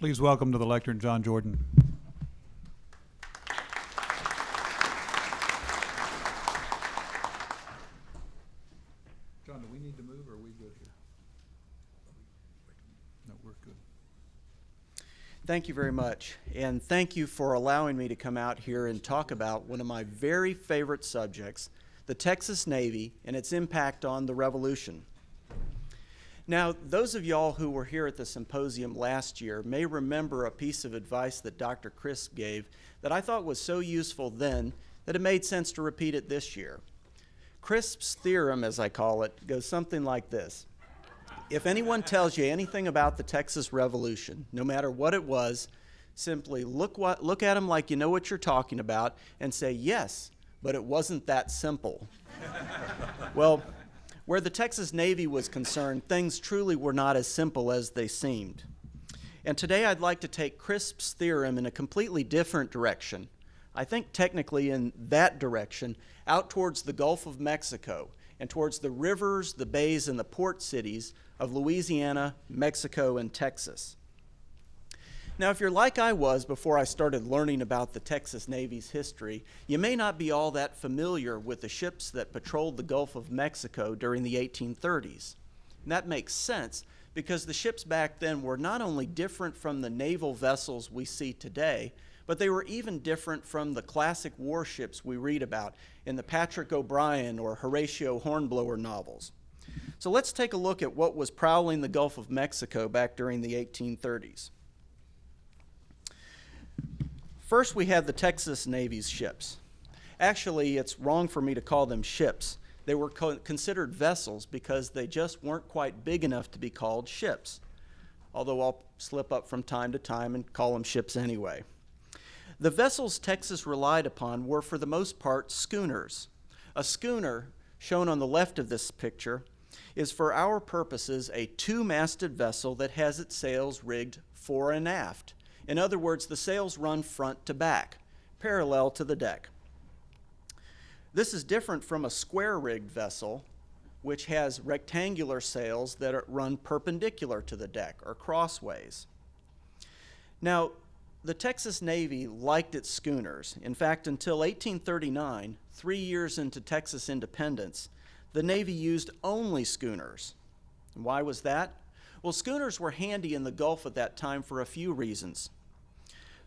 Please welcome to the lectern John Jordan. John, do we need to move or are we good here? No, we're good. Thank you very much, and thank you for allowing me to come out here and talk about one of my very favorite subjects, the Texas Navy and its impact on the Revolution. Now, those of y'all who were here at the symposium last year may remember a piece of advice that Dr. Crisp gave that I thought was so useful then that it made sense to repeat it this year. Crisp's theorem, as I call it, goes something like this. If anyone tells you anything about the Texas Revolution, no matter what it was, simply look at them like you know what you're talking about and say, yes, but it wasn't that simple. Well, where the Texas Navy was concerned, things truly were not as simple as they seemed. And today I'd like to take Crisp's theorem in a completely different direction. I think technically in that direction, out towards the Gulf of Mexico and towards the rivers, the bays, and the port cities of Louisiana, Mexico, and Texas. Now, if you're like I was before I started learning about the Texas Navy's history, you may not be all that familiar with the ships that patrolled the Gulf of Mexico during the 1830s. And that makes sense because the ships back then were not only different from the naval vessels we see today, but they were even different from the classic warships we read about in the Patrick O'Brian or Horatio Hornblower novels. So let's take a look at what was prowling the Gulf of Mexico back during the 1830s. First, we have the Texas Navy's ships. Actually, it's wrong for me to call them ships. They were considered vessels because they just weren't quite big enough to be called ships, although I'll slip up from time to time and call them ships anyway. The vessels Texas relied upon were, for the most part, schooners. A schooner, shown on the left of this picture, is for our purposes a two-masted vessel that has its sails rigged fore and aft. In other words, the sails run front to back, parallel to the deck. This is different from a square-rigged vessel, which has rectangular sails that run perpendicular to the deck, or crossways. Now, the Texas Navy liked its schooners. In fact, until 1839, 3 years into Texas independence, the Navy used only schooners. And why was that? Well, schooners were handy in the Gulf at that time for a few reasons.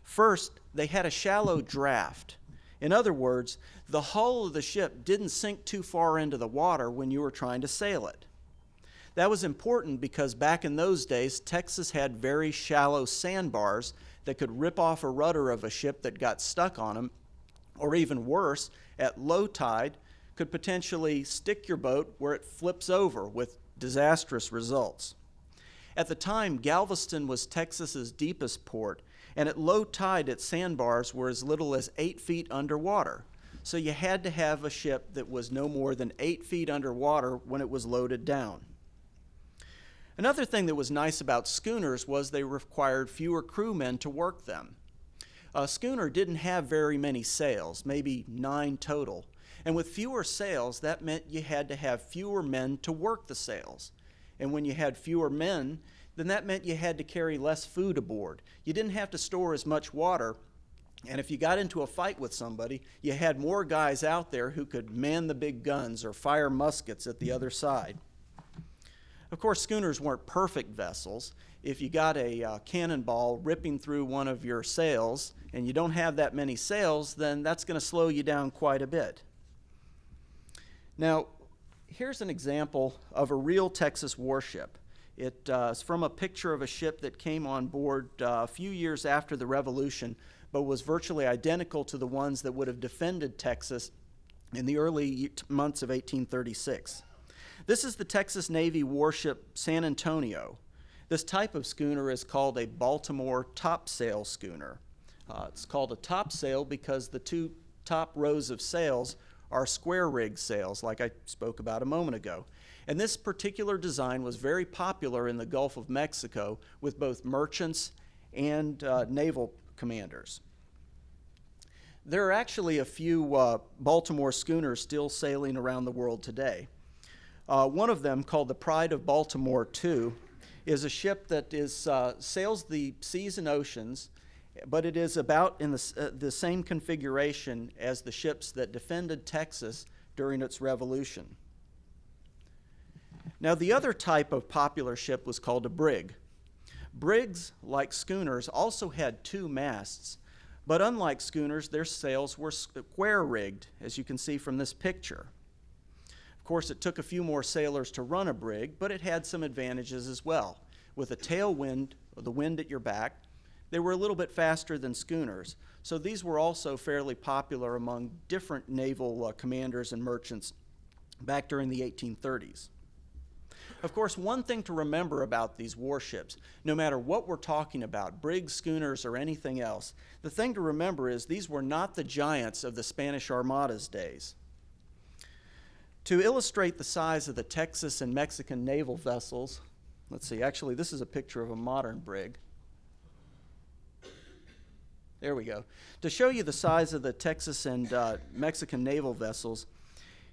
First, they had a shallow draft. In other words, the hull of the ship didn't sink too far into the water when you were trying to sail it. That was important because back in those days, Texas had very shallow sandbars that could rip off a rudder of a ship that got stuck on them, or even worse, at low tide, could potentially stick your boat where it flips over with disastrous results. At the time, Galveston was Texas's deepest port, and at low tide its sandbars were as little as 8 feet underwater. So you had to have a ship that was no more than 8 feet underwater when it was loaded down. Another thing that was nice about schooners was they required fewer crewmen to work them. A schooner didn't have very many sails, maybe 9 total. And with fewer sails, that meant you had to have fewer men to work the sails. And when you had fewer men, then that meant you had to carry less food aboard. You didn't have to store as much water, and if you got into a fight with somebody, you had more guys out there who could man the big guns or fire muskets at the other side. Of course, schooners weren't perfect vessels. If you got a cannonball ripping through one of your sails and you don't have that many sails, then that's going to slow you down quite a bit. Now, here's an example of a real Texas warship. It's from a picture of a ship that came on board a few years after the Revolution, but was virtually identical to the ones that would have defended Texas in the early months of 1836. This is the Texas Navy warship San Antonio. This type of schooner is called a Baltimore topsail schooner. It's called a topsail because the two top rows of sails are square-rigged sails, like I spoke about a moment ago. And this particular design was very popular in the Gulf of Mexico with both merchants and naval commanders. There are actually a few Baltimore schooners still sailing around the world today. One of them, called the Pride of Baltimore II, is a ship that sails the seas and oceans, but it is about in the same configuration as the ships that defended Texas during its revolution. Now, the other type of popular ship was called a brig. Brigs, like schooners, also had two masts, but unlike schooners, their sails were square-rigged, as you can see from this picture. Of course, it took a few more sailors to run a brig, but it had some advantages as well. With a tailwind, the wind at your back, they were a little bit faster than schooners, so these were also fairly popular among different naval commanders and merchants back during the 1830s. Of course, one thing to remember about these warships, no matter what we're talking about, brigs, schooners, or anything else, the thing to remember is these were not the giants of the Spanish Armada's days. To illustrate the size of the Texas and Mexican naval vessels, let's see, actually this is a picture of a modern brig. There we go. To show you the size of the Texas and Mexican naval vessels,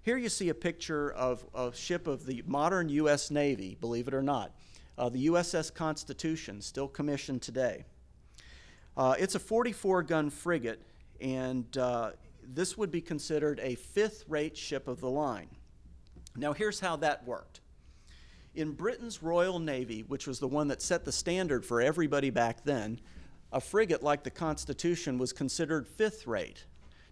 here you see a picture of a ship of the modern U.S. Navy, believe it or not, the USS Constitution, still commissioned today. It's a 44-gun frigate, and this would be considered a fifth-rate ship of the line. Now, here's how that worked. In Britain's Royal Navy, which was the one that set the standard for everybody back then, a frigate like the Constitution was considered fifth-rate.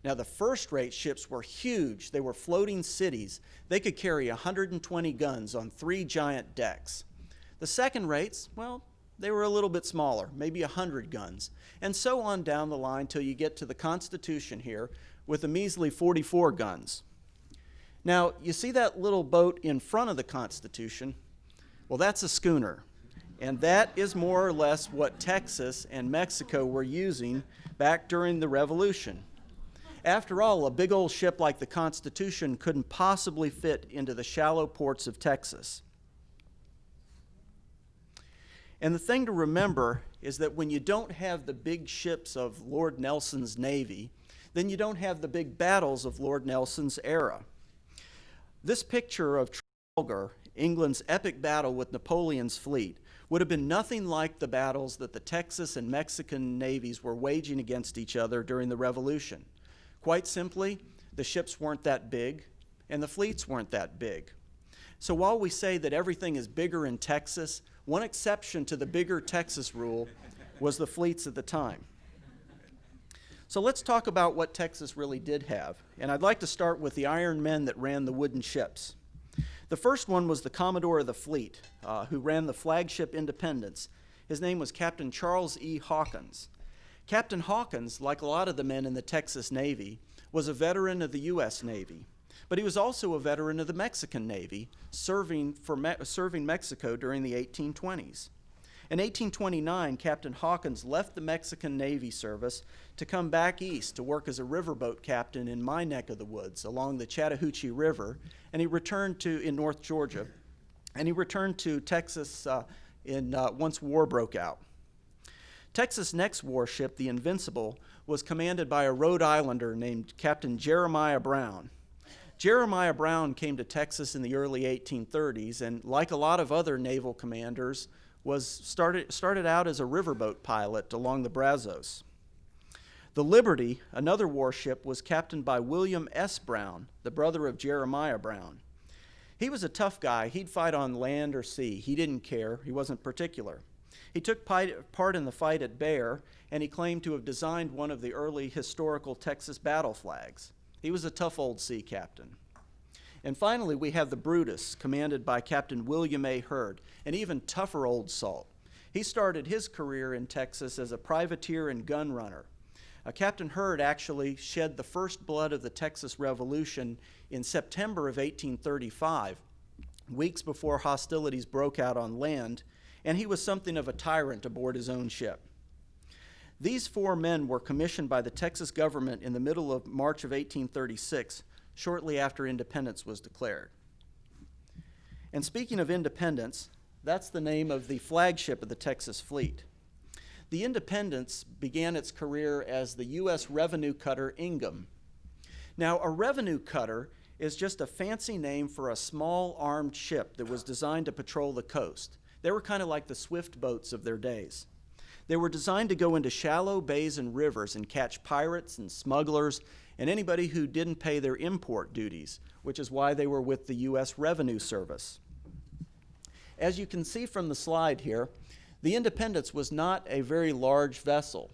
Now, the first-rate ships were huge. They were floating cities. They could carry 120 guns on 3 giant decks. The second rates, well, they were a little bit smaller, maybe 100 guns, and so on down the line till you get to the Constitution here with a measly 44 guns. Now, you see that little boat in front of the Constitution? Well, that's a schooner, and that is more or less what Texas and Mexico were using back during the Revolution. After all, a big old ship like the Constitution couldn't possibly fit into the shallow ports of Texas. And the thing to remember is that when you don't have the big ships of Lord Nelson's Navy, then you don't have the big battles of Lord Nelson's era. This picture of Trafalgar, England's epic battle with Napoleon's fleet, would have been nothing like the battles that the Texas and Mexican navies were waging against each other during the Revolution. Quite simply, the ships weren't that big, and the fleets weren't that big. So while we say that everything is bigger in Texas, one exception to the bigger Texas rule was the fleets at the time. So let's talk about what Texas really did have, and I'd like to start with the iron men that ran the wooden ships. The first one was the Commodore of the fleet, who ran the flagship Independence. His name was Captain Charles E. Hawkins. Captain Hawkins, like a lot of the men in the Texas Navy, was a veteran of the U.S. Navy, but he was also a veteran of the Mexican Navy, serving Mexico during the 1820s. In 1829, Captain Hawkins left the Mexican Navy service to come back east to work as a riverboat captain in my neck of the woods along the Chattahoochee River, and he returned in North Georgia, and he returned to Texas once war broke out. Texas' next warship, the Invincible, was commanded by a Rhode Islander named Captain Jeremiah Brown. Jeremiah Brown came to Texas in the early 1830s, and like a lot of other naval commanders, started out as a riverboat pilot along the Brazos. The Liberty, another warship, was captained by William S. Brown, the brother of Jeremiah Brown. He was a tough guy. He'd fight on land or sea. He didn't care. He wasn't particular. He took part in the fight at Bear, and he claimed to have designed one of the early historical Texas battle flags. He was a tough old sea captain. And finally, we have the Brutus, commanded by Captain William A. Hurd, an even tougher old salt. He started his career in Texas as a privateer and gun runner. Captain Hurd actually shed the first blood of the Texas Revolution in September of 1835, weeks before hostilities broke out on land, and he was something of a tyrant aboard his own ship. These 4 men were commissioned by the Texas government in the middle of March of 1836, shortly after independence was declared. And speaking of independence, that's the name of the flagship of the Texas fleet. The Independence began its career as the U.S. revenue cutter Ingham. Now, a revenue cutter is just a fancy name for a small armed ship that was designed to patrol the coast. They were kind of like the swift boats of their days. They were designed to go into shallow bays and rivers and catch pirates and smugglers and anybody who didn't pay their import duties, which is why they were with the U.S. Revenue Service. As you can see from the slide here, the Independence was not a very large vessel.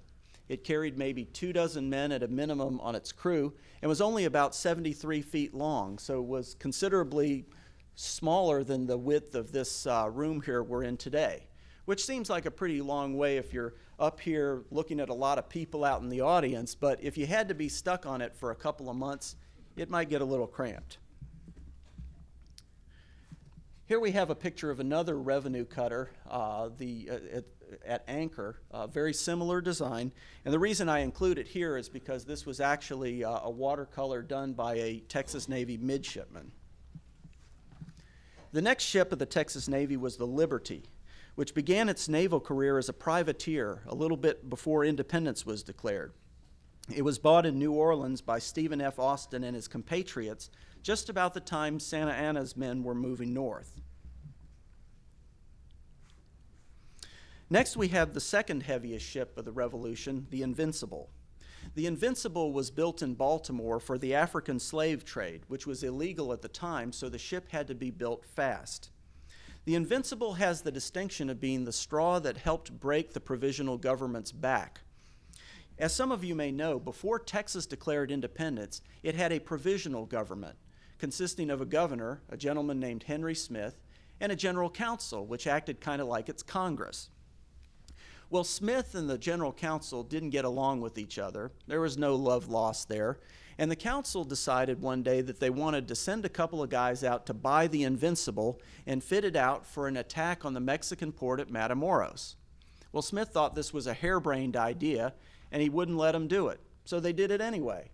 It carried maybe 24 men at a minimum on its crew and was only about 73 feet long, so it was considerably smaller than the width of this room here we're in today, which seems like a pretty long way if you're up here looking at a lot of people out in the audience, but if you had to be stuck on it for a couple of months, it might get a little cramped. Here we have a picture of another revenue cutter at anchor, very similar design. And the reason I include it here is because this was actually a watercolor done by a Texas Navy midshipman. The next ship of the Texas Navy was the Liberty, which began its naval career as a privateer a little bit before independence was declared. It was bought in New Orleans by Stephen F. Austin and his compatriots just about the time Santa Anna's men were moving north. Next, we have the second heaviest ship of the Revolution, the Invincible. The Invincible was built in Baltimore for the African slave trade, which was illegal at the time, so the ship had to be built fast. The Invincible has the distinction of being the straw that helped break the provisional government's back. As some of you may know, before Texas declared independence, it had a provisional government consisting of a governor, a gentleman named Henry Smith, and a general council, which acted kind of like its Congress. Well, Smith and the general council didn't get along with each other. There was no love lost there. And the council decided one day that they wanted to send a couple of guys out to buy the Invincible and fit it out for an attack on the Mexican port at Matamoros. Well, Smith thought this was a harebrained idea, and he wouldn't let them do it. So they did it anyway.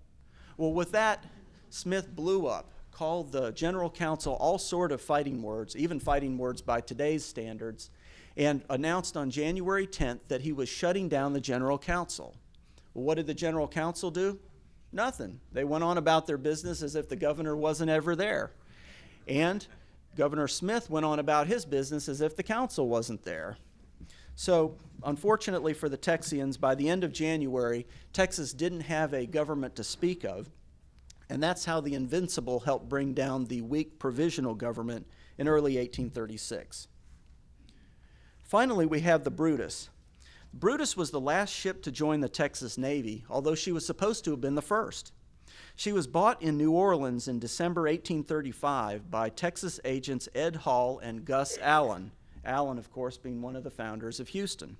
Well, with that, Smith blew up, called the general council all sort of fighting words, even fighting words by today's standards, and announced on January 10th that he was shutting down the general council. Well, what did the general council do? Nothing. They went on about their business as if the governor wasn't ever there. And Governor Smith went on about his business as if the council wasn't there. So, unfortunately for the Texians, by the end of January, Texas didn't have a government to speak of, and that's how the Invincible helped bring down the weak provisional government in early 1836. Finally, we have the Brutus. Brutus was the last ship to join the Texas Navy, although she was supposed to have been the first. She was bought in New Orleans in December 1835 by Texas agents Ed Hall and Gus Allen. Allen, of course, being one of the founders of Houston.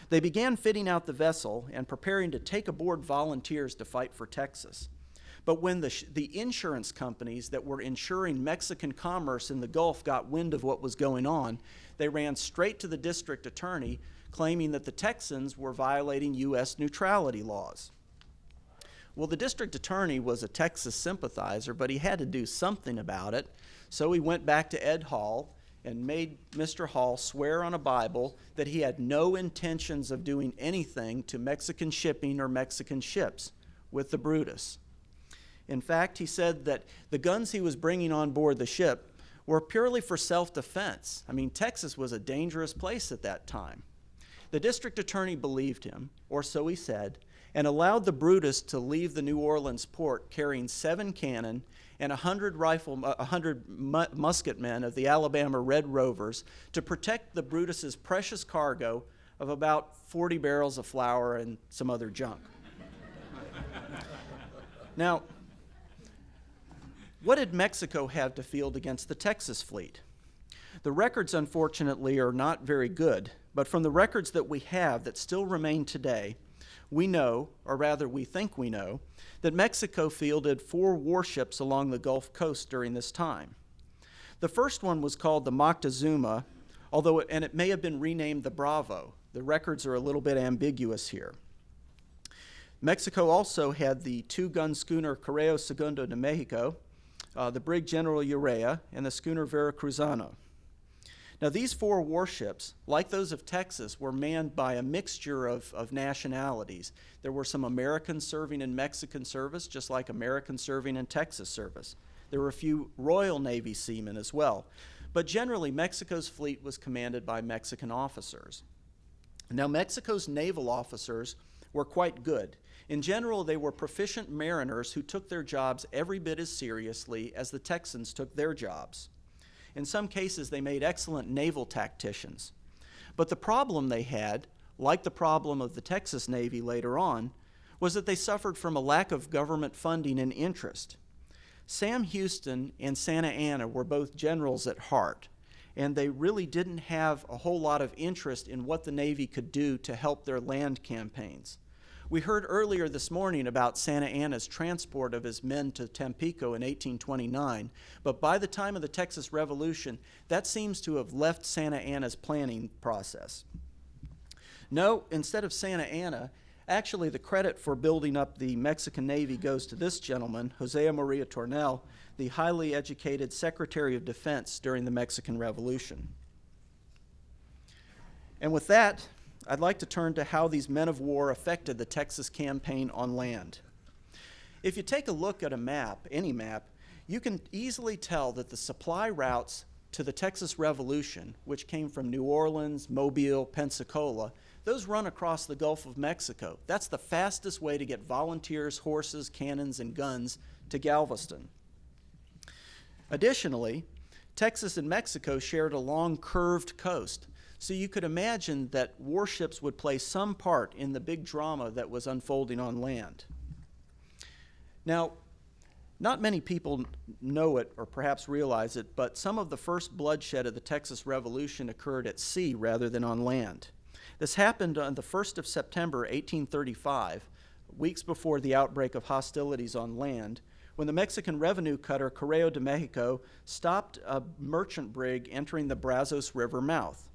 They began fitting out the vessel and preparing to take aboard volunteers to fight for Texas. But when the insurance companies that were insuring Mexican commerce in the Gulf got wind of what was going on, they ran straight to the district attorney claiming that the Texans were violating U.S. neutrality laws. Well, the district attorney was a Texas sympathizer, but he had to do something about it. So he went back to Ed Hall and made Mr. Hall swear on a Bible that he had no intentions of doing anything to Mexican shipping or Mexican ships with the Brutus. In fact, he said that the guns he was bringing on board the ship were purely for self-defense. I mean, Texas was a dangerous place at that time. The district attorney believed him, or so he said, and allowed the Brutus to leave the New Orleans port carrying 7 cannon and 100 musketmen of the Alabama Red Rovers to protect the Brutus's precious cargo of about 40 barrels of flour and some other junk. Now, what did Mexico have to field against the Texas fleet? The records, unfortunately, are not very good, but from the records that we have that still remain today, we know, or rather we think we know, that Mexico fielded 4 warships along the Gulf Coast during this time. The first one was called the Moctezuma, and it may have been renamed the Bravo. The records are a little bit ambiguous here. Mexico also had the 2-gun schooner Correo Segundo de Mexico, the brig General Urrea, and the schooner Veracruzano. Now, these 4 warships, like those of Texas, were manned by a mixture of nationalities. There were some Americans serving in Mexican service, just like Americans serving in Texas service. There were a few Royal Navy seamen as well. But generally, Mexico's fleet was commanded by Mexican officers. Now, Mexico's naval officers were quite good. In general, they were proficient mariners who took their jobs every bit as seriously as the Texans took their jobs. In some cases, they made excellent naval tacticians. But the problem they had, like the problem of the Texas Navy later on, was that they suffered from a lack of government funding and interest. Sam Houston and Santa Anna were both generals at heart, and they really didn't have a whole lot of interest in what the Navy could do to help their land campaigns. We heard earlier this morning about Santa Anna's transport of his men to Tampico in 1829, but by the time of the Texas Revolution, that seems to have left Santa Anna's planning process. No, instead of Santa Anna, actually the credit for building up the Mexican Navy goes to this gentleman, Jose Maria Tornel, the highly educated Secretary of Defense during the Mexican Revolution. And with that, I'd like to turn to how these men of war affected the Texas campaign on land. If you take a look at a map, any map, you can easily tell that the supply routes to the Texas Revolution, which came from New Orleans, Mobile, Pensacola, those run across the Gulf of Mexico. That's the fastest way to get volunteers, horses, cannons, and guns to Galveston. Additionally, Texas and Mexico shared a long curved coast, so you could imagine that warships would play some part in the big drama that was unfolding on land. Now, not many people know it or perhaps realize it, but some of the first bloodshed of the Texas Revolution occurred at sea rather than on land. This happened on the 1st of September, 1835, weeks before the outbreak of hostilities on land, when the Mexican revenue cutter Correo de Mexico stopped a merchant brig entering the Brazos River mouth.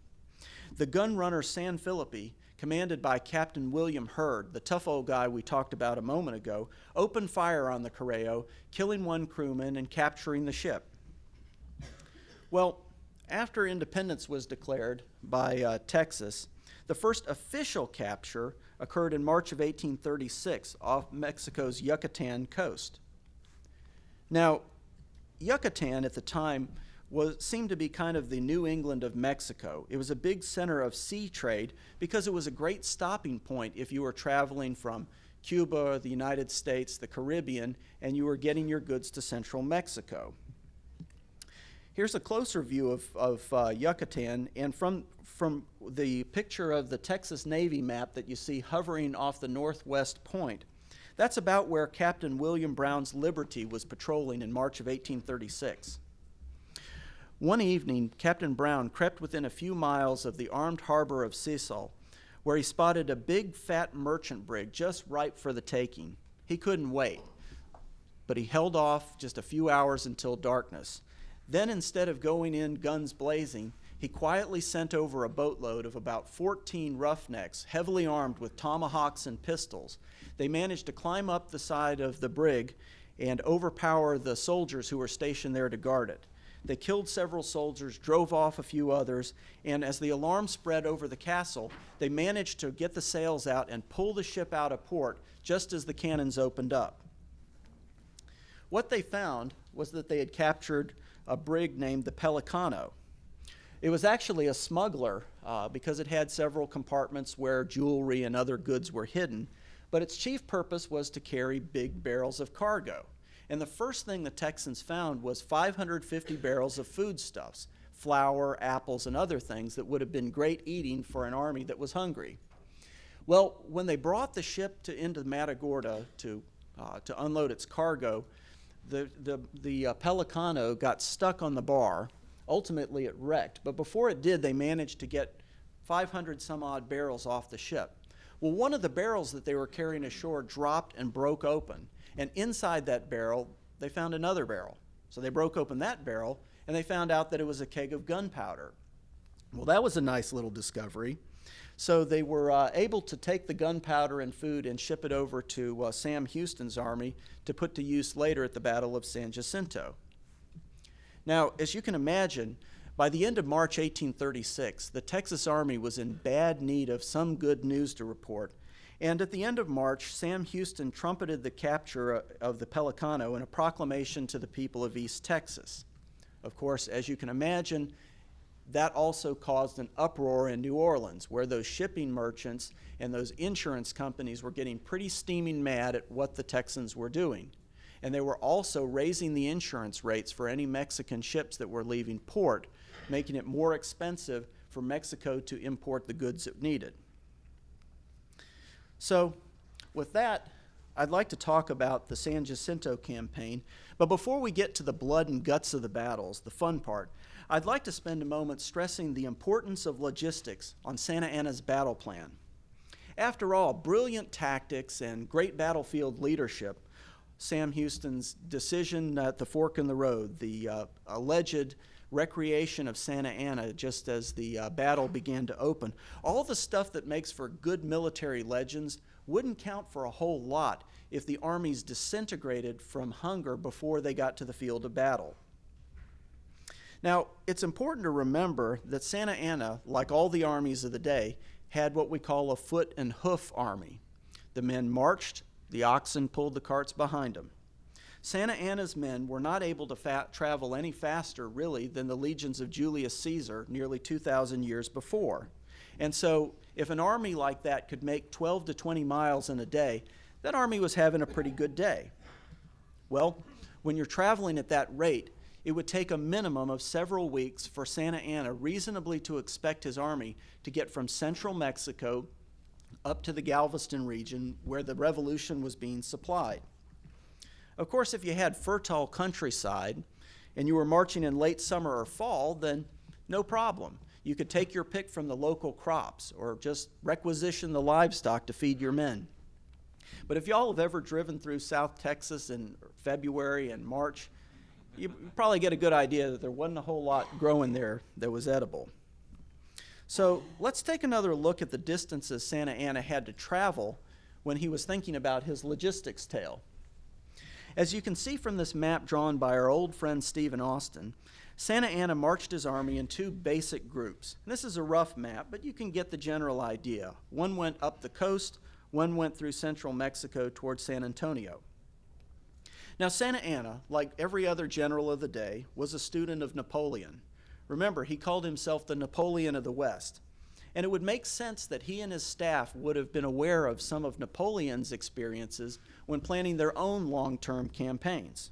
The gun runner San Felipe, commanded by Captain William Hurd, the tough old guy we talked about a moment ago, opened fire on the Correo, killing one crewman and capturing the ship. Well, after independence was declared by Texas, the first official capture occurred in March of 1836 off Mexico's Yucatan coast. Now, Yucatan at the time seemed to be kind of the New England of Mexico. It was a big center of sea trade because it was a great stopping point if you were traveling from Cuba, the United States, the Caribbean, and you were getting your goods to central Mexico. Here's a closer view of Yucatan, and from the picture of the Texas Navy map that you see hovering off the northwest point, that's about where Captain William Brown's Liberty was patrolling in March of 1836. One evening, Captain Brown crept within a few miles of the armed harbor of Sisal, where he spotted a big, fat merchant brig just ripe for the taking. He couldn't wait, but he held off just a few hours until darkness. Then, instead of going in guns blazing, he quietly sent over a boatload of about 14 roughnecks, heavily armed with tomahawks and pistols. They managed to climb up the side of the brig and overpower the soldiers who were stationed there to guard it. They killed several soldiers, drove off a few others, and as the alarm spread over the castle, they managed to get the sails out and pull the ship out of port just as the cannons opened up. What they found was that they had captured a brig named the Pelicano. It was actually a smuggler because it had several compartments where jewelry and other goods were hidden, but its chief purpose was to carry big barrels of cargo. And the first thing the Texans found was 550 barrels of foodstuffs, flour, apples, and other things that would have been great eating for an army that was hungry. Well, when they brought the ship into Matagorda to unload its cargo, the Pelicano got stuck on the bar. Ultimately, it wrecked. But before it did, they managed to get 500 some odd barrels off the ship. Well, one of the barrels that they were carrying ashore dropped and broke open. And inside that barrel, they found another barrel. So they broke open that barrel, and they found out that it was a keg of gunpowder. Well, that was a nice little discovery. So they were able to take the gunpowder and food and ship it over to Sam Houston's army to put to use later at the Battle of San Jacinto. Now, as you can imagine, by the end of March 1836, the Texas Army was in bad need of some good news to report. And at the end of March, Sam Houston trumpeted the capture of the Pelicano in a proclamation to the people of East Texas. Of course, as you can imagine, that also caused an uproar in New Orleans, where those shipping merchants and those insurance companies were getting pretty steaming mad at what the Texans were doing. And they were also raising the insurance rates for any Mexican ships that were leaving port, making it more expensive for Mexico to import the goods it needed. So, with that, I'd like to talk about the San Jacinto campaign, but before we get to the blood and guts of the battles, the fun part, I'd like to spend a moment stressing the importance of logistics on Santa Anna's battle plan. After all, brilliant tactics and great battlefield leadership, Sam Houston's decision at the fork in the road, the alleged recreation of Santa Anna just as the battle began to open, all the stuff that makes for good military legends wouldn't count for a whole lot if the armies disintegrated from hunger before they got to the field of battle. Now, it's important to remember that Santa Anna, like all the armies of the day, had what we call a foot and hoof army. The men marched, the oxen pulled the carts behind them. Santa Anna's men were not able to travel any faster, really, than the legions of Julius Caesar nearly 2,000 years before. And so, if an army like that could make 12 to 20 miles in a day, that army was having a pretty good day. Well, when you're traveling at that rate, it would take a minimum of several weeks for Santa Anna reasonably to expect his army to get from central Mexico up to the Galveston region where the revolution was being supplied. Of course, if you had fertile countryside and you were marching in late summer or fall, then no problem. You could take your pick from the local crops or just requisition the livestock to feed your men. But if y'all have ever driven through South Texas in February and March, you probably get a good idea that there wasn't a whole lot growing there that was edible. So let's take another look at the distances Santa Anna had to travel when he was thinking about his logistics tale. As you can see from this map drawn by our old friend Stephen Austin, Santa Anna marched his army in two basic groups. And this is a rough map, but you can get the general idea. One went up the coast, one went through central Mexico towards San Antonio. Now, Santa Anna, like every other general of the day, was a student of Napoleon. Remember, he called himself the Napoleon of the West. And it would make sense that he and his staff would have been aware of some of Napoleon's experiences when planning their own long-term campaigns.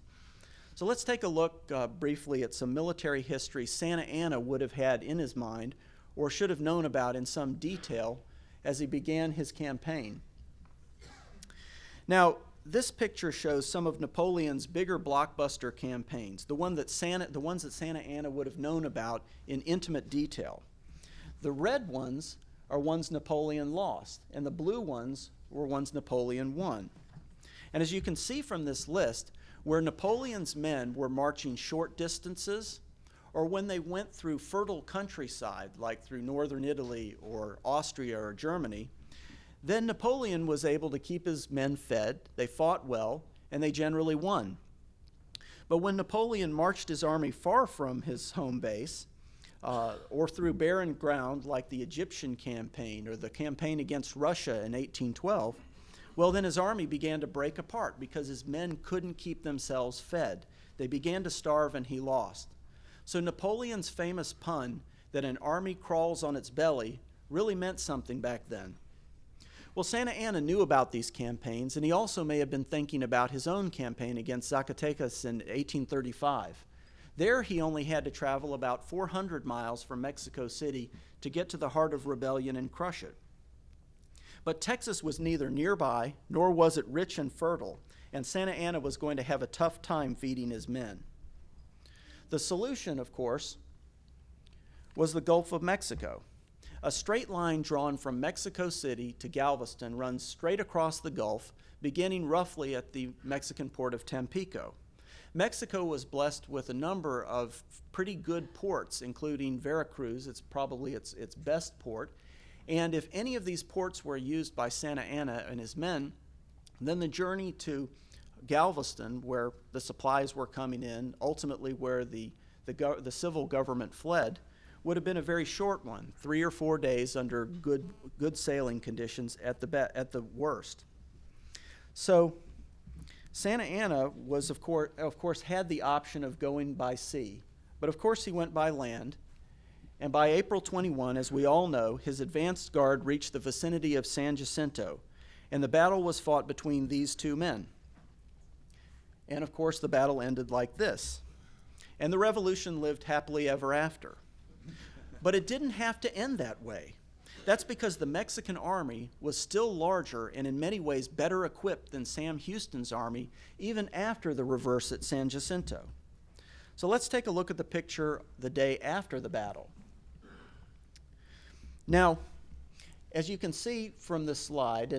So let's take a look briefly at some military history Santa Anna would have had in his mind or should have known about in some detail as he began his campaign. Now, this picture shows some of Napoleon's bigger blockbuster campaigns, the ones that Santa Anna would have known about in intimate detail. The red ones are ones Napoleon lost, and the blue ones were ones Napoleon won. And as you can see from this list, where Napoleon's men were marching short distances, or when they went through fertile countryside, like through northern Italy or Austria or Germany, then Napoleon was able to keep his men fed, they fought well, and they generally won. But when Napoleon marched his army far from his home base, or through barren ground like the Egyptian campaign or the campaign against Russia in 1812, well, then his army began to break apart because his men couldn't keep themselves fed. They began to starve and he lost. So Napoleon's famous pun that an army crawls on its belly really meant something back then. Well, Santa Anna knew about these campaigns, and he also may have been thinking about his own campaign against Zacatecas in 1835. There he only had to travel about 400 miles from Mexico City to get to the heart of rebellion and crush it. But Texas was neither nearby, nor was it rich and fertile, and Santa Anna was going to have a tough time feeding his men. The solution, of course, was the Gulf of Mexico. A straight line drawn from Mexico City to Galveston runs straight across the Gulf, beginning roughly at the Mexican port of Tampico. Mexico was blessed with a number of pretty good ports, including Veracruz. It's probably its best port. And if any of these ports were used by Santa Anna and his men, then the journey to Galveston, where the supplies were coming in, ultimately where the civil government fled, would have been a very short one, 3 or 4 days under good sailing conditions at the worst. So Santa Anna was, of course, had the option of going by sea. But of course he went by land, and by April 21, as we all know, his advanced guard reached the vicinity of San Jacinto, and the battle was fought between these two men. And of course the battle ended like this. And the revolution lived happily ever after. But it didn't have to end that way. That's because the Mexican army was still larger and in many ways better equipped than Sam Houston's army, even after the reverse at San Jacinto. So let's take a look at the picture the day after the battle. Now, as you can see from this slide,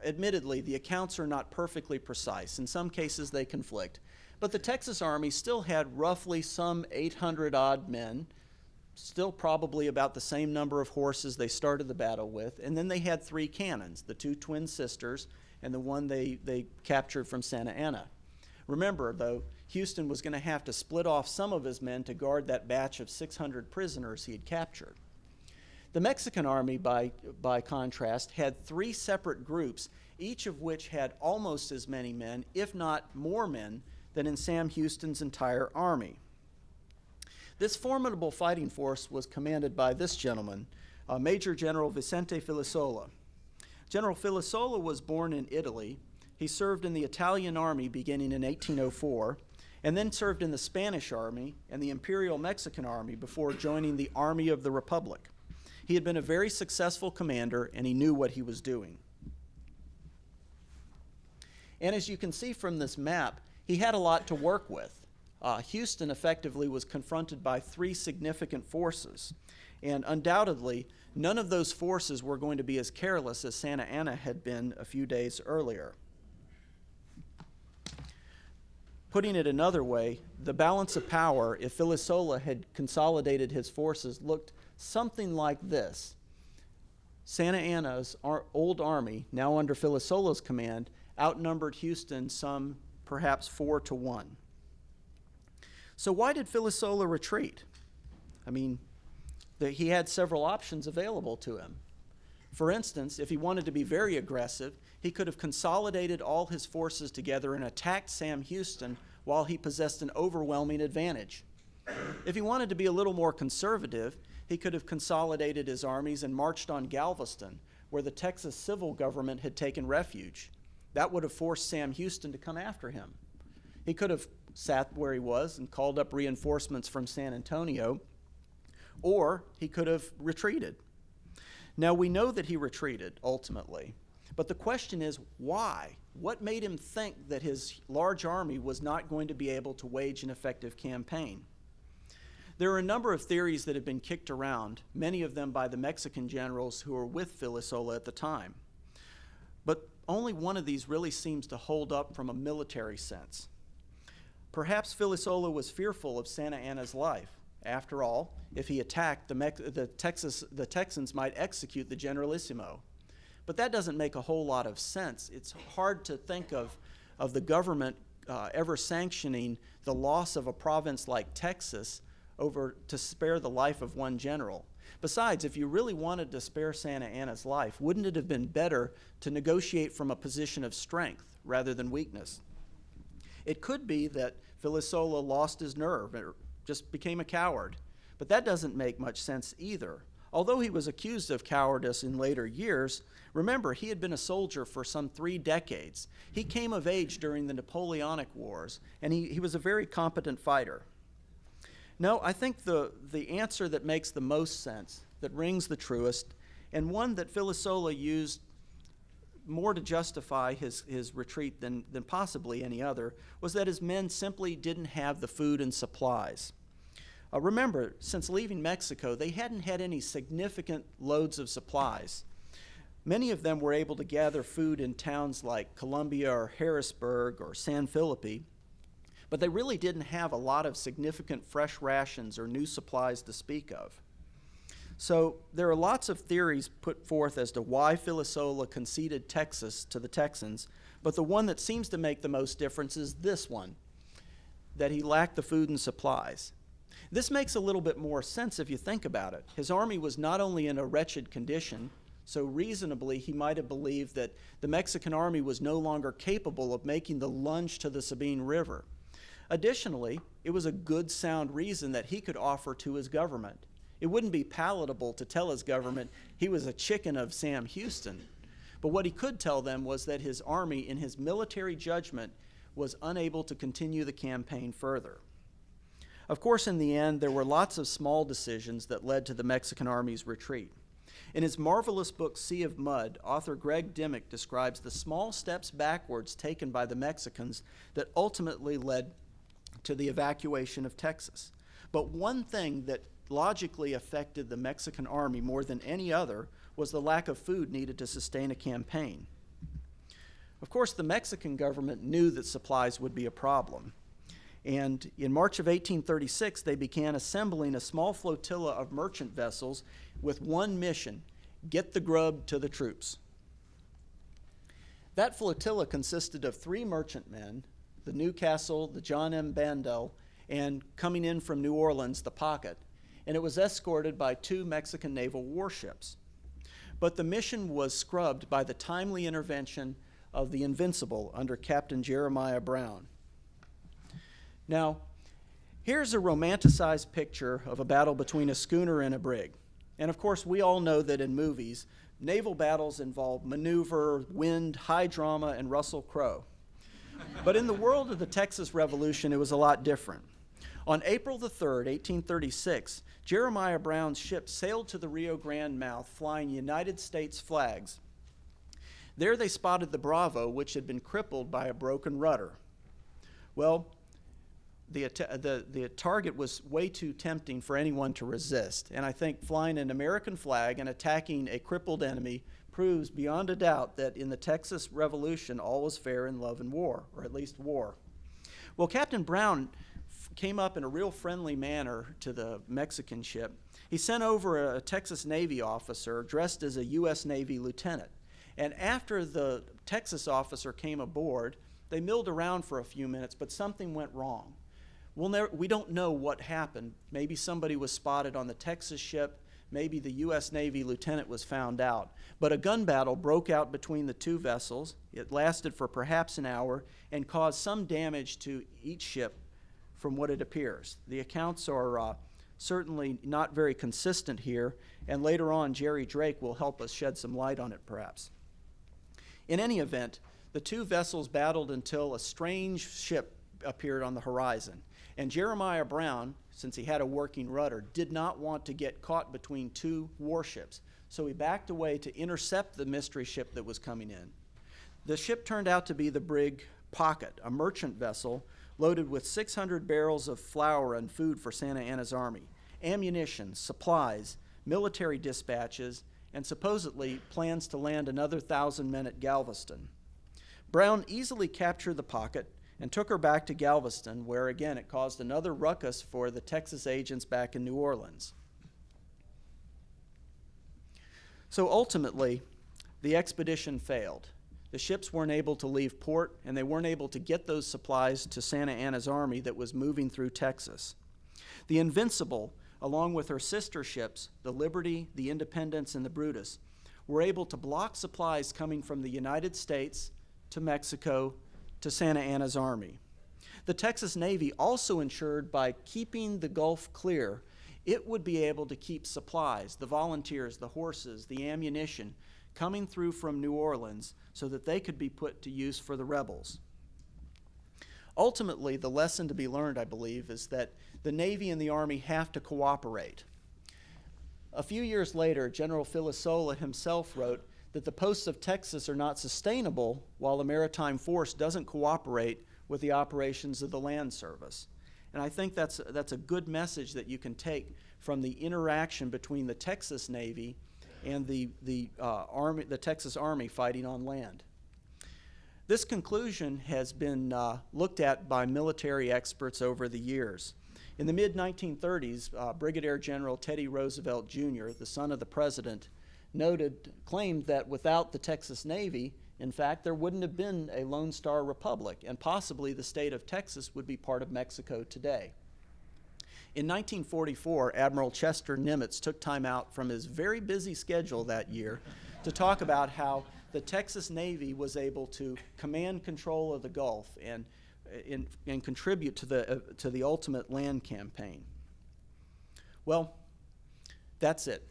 admittedly, the accounts are not perfectly precise. In some cases, they conflict. But the Texas Army still had roughly some 800-odd men, still probably about the same number of horses they started the battle with, and then they had 3 cannons, the 2 twin sisters and the one they captured from Santa Ana. Remember, though, Houston was going to have to split off some of his men to guard that batch of 600 prisoners he had captured. The Mexican army, by contrast, had 3 separate groups, each of which had almost as many men, if not more men, than in Sam Houston's entire army. This formidable fighting force was commanded by this gentleman, Major General Vicente Filisola. General Filisola was born in Italy. He served in the Italian army beginning in 1804, and then served in the Spanish army and the Imperial Mexican army before joining the Army of the Republic. He had been a very successful commander, and he knew what he was doing. And as you can see from this map, he had a lot to work with. Houston effectively was confronted by 3 significant forces, and undoubtedly, none of those forces were going to be as careless as Santa Ana had been a few days earlier. Putting it another way, the balance of power, if Filisola had consolidated his forces, looked something like this. Santa Ana's old army, now under Filisola's command, outnumbered Houston some perhaps 4-1. So why did Filisola retreat? I mean, he had several options available to him. For instance, if he wanted to be very aggressive, he could have consolidated all his forces together and attacked Sam Houston while he possessed an overwhelming advantage. If he wanted to be a little more conservative, he could have consolidated his armies and marched on Galveston, where the Texas civil government had taken refuge. That would have forced Sam Houston to come after him. He could have sat where he was and called up reinforcements from San Antonio, or he could have retreated. Now, we know that he retreated ultimately, but the question is why? What made him think that his large army was not going to be able to wage an effective campaign? There are a number of theories that have been kicked around, many of them by the Mexican generals who were with Filisola at the time. But only one of these really seems to hold up from a military sense. Perhaps Filisola was fearful of Santa Ana's life. After all, if he attacked, the Texans might execute the Generalissimo. But that doesn't make a whole lot of sense. It's hard to think of the government ever sanctioning the loss of a province like Texas over to spare the life of one general. Besides, if you really wanted to spare Santa Ana's life, wouldn't it have been better to negotiate from a position of strength rather than weakness? It could be that Filisola lost his nerve or just became a coward, but that doesn't make much sense either. Although he was accused of cowardice in later years, remember, he had been a soldier for some 3 decades. He came of age during the Napoleonic Wars, and he was a very competent fighter. No, I think the answer that makes the most sense, that rings the truest, and one that Filisola used more to justify his retreat than possibly any other, was that his men simply didn't have the food and supplies. Remember, since leaving Mexico, they hadn't had any significant loads of supplies. Many of them were able to gather food in towns like Columbia or Harrisburg or San Felipe, but they really didn't have a lot of significant fresh rations or new supplies to speak of. So there are lots of theories put forth as to why Filisola conceded Texas to the Texans, but the one that seems to make the most difference is this one, that he lacked the food and supplies. This makes a little bit more sense if you think about it. His army was not only in a wretched condition, so reasonably he might have believed that the Mexican army was no longer capable of making the lunge to the Sabine River. Additionally, it was a good, sound reason that he could offer to his government. It wouldn't be palatable to tell his government he was a chicken of Sam Houston. But what he could tell them was that his army, in his military judgment, was unable to continue the campaign further. Of course, in the end, there were lots of small decisions that led to the Mexican army's retreat. In his marvelous book, Sea of Mud, author Greg Dimmick describes the small steps backwards taken by the Mexicans that ultimately led to the evacuation of Texas. But one thing that logically affected the Mexican army more than any other was the lack of food needed to sustain a campaign. Of course, the Mexican government knew that supplies would be a problem. And in March of 1836, they began assembling a small flotilla of merchant vessels with one mission: get the grub to the troops. That flotilla consisted of 3 merchantmen, the Newcastle, the John M. Bandel, and coming in from New Orleans, the Pocket, and it was escorted by 2 Mexican naval warships. But the mission was scrubbed by the timely intervention of the Invincible under Captain Jeremiah Brown. Now, here's a romanticized picture of a battle between a schooner and a brig. And of course, we all know that in movies, naval battles involve maneuver, wind, high drama, and Russell Crowe. But in the world of the Texas Revolution, it was a lot different. On April the 3rd, 1836, Jeremiah Brown's ship sailed to the Rio Grande mouth flying United States flags. There they spotted the Bravo, which had been crippled by a broken rudder. Well, the target was way too tempting for anyone to resist, and I think flying an American flag and attacking a crippled enemy proves beyond a doubt that in the Texas Revolution all was fair in love and war, or at least war. Well, Captain Brown came up in a real friendly manner to the Mexican ship. He sent over a Texas Navy officer dressed as a U.S. Navy lieutenant, and after the Texas officer came aboard, they milled around for a few minutes, but something went wrong. We don't know what happened. Maybe somebody was spotted on the Texas ship. Maybe the U.S. Navy lieutenant was found out. But a gun battle broke out between the 2 vessels. It lasted for perhaps an hour and caused some damage to each ship from what it appears. The accounts are certainly not very consistent here, and later on Jerry Drake will help us shed some light on it perhaps. In any event, the 2 vessels battled until a strange ship appeared on the horizon. And Jeremiah Brown, since he had a working rudder, did not want to get caught between 2 warships. So he backed away to intercept the mystery ship that was coming in. The ship turned out to be the Brig Pocket, a merchant vessel loaded with 600 barrels of flour and food for Santa Anna's army, ammunition, supplies, military dispatches, and supposedly plans to land another 1,000 men at Galveston. Brown easily captured the Pocket and took her back to Galveston, where again it caused another ruckus for the Texas agents back in New Orleans. So ultimately, the expedition failed. The ships weren't able to leave port, and they weren't able to get those supplies to Santa Anna's army that was moving through Texas. The Invincible, along with her sister ships, the Liberty, the Independence, and the Brutus, were able to block supplies coming from the United States to Mexico to Santa Anna's army. The Texas Navy also ensured by keeping the Gulf clear, it would be able to keep supplies, the volunteers, the horses, the ammunition, coming through from New Orleans so that they could be put to use for the rebels. Ultimately, the lesson to be learned, I believe, is that the Navy and the Army have to cooperate. A few years later, General Filisola himself wrote that the posts of Texas are not sustainable while the maritime force doesn't cooperate with the operations of the land service. And I think that's a good message that you can take from the interaction between the Texas Navy and the Texas Army fighting on land. This conclusion has been looked at by military experts over the years. In the mid-1930s, Brigadier General Teddy Roosevelt Jr., the son of the president, claimed that without the Texas Navy, in fact, there wouldn't have been a Lone Star Republic, and possibly the state of Texas would be part of Mexico today. In 1944, Admiral Chester Nimitz took time out from his very busy schedule that year to talk about how the Texas Navy was able to command control of the Gulf and and contribute to the ultimate land campaign. Well, that's it.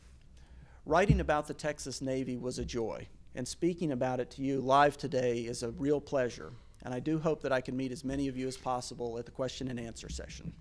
Writing about the Texas Navy was a joy, and speaking about it to you live today is a real pleasure. And I do hope that I can meet as many of you as possible at the question and answer session.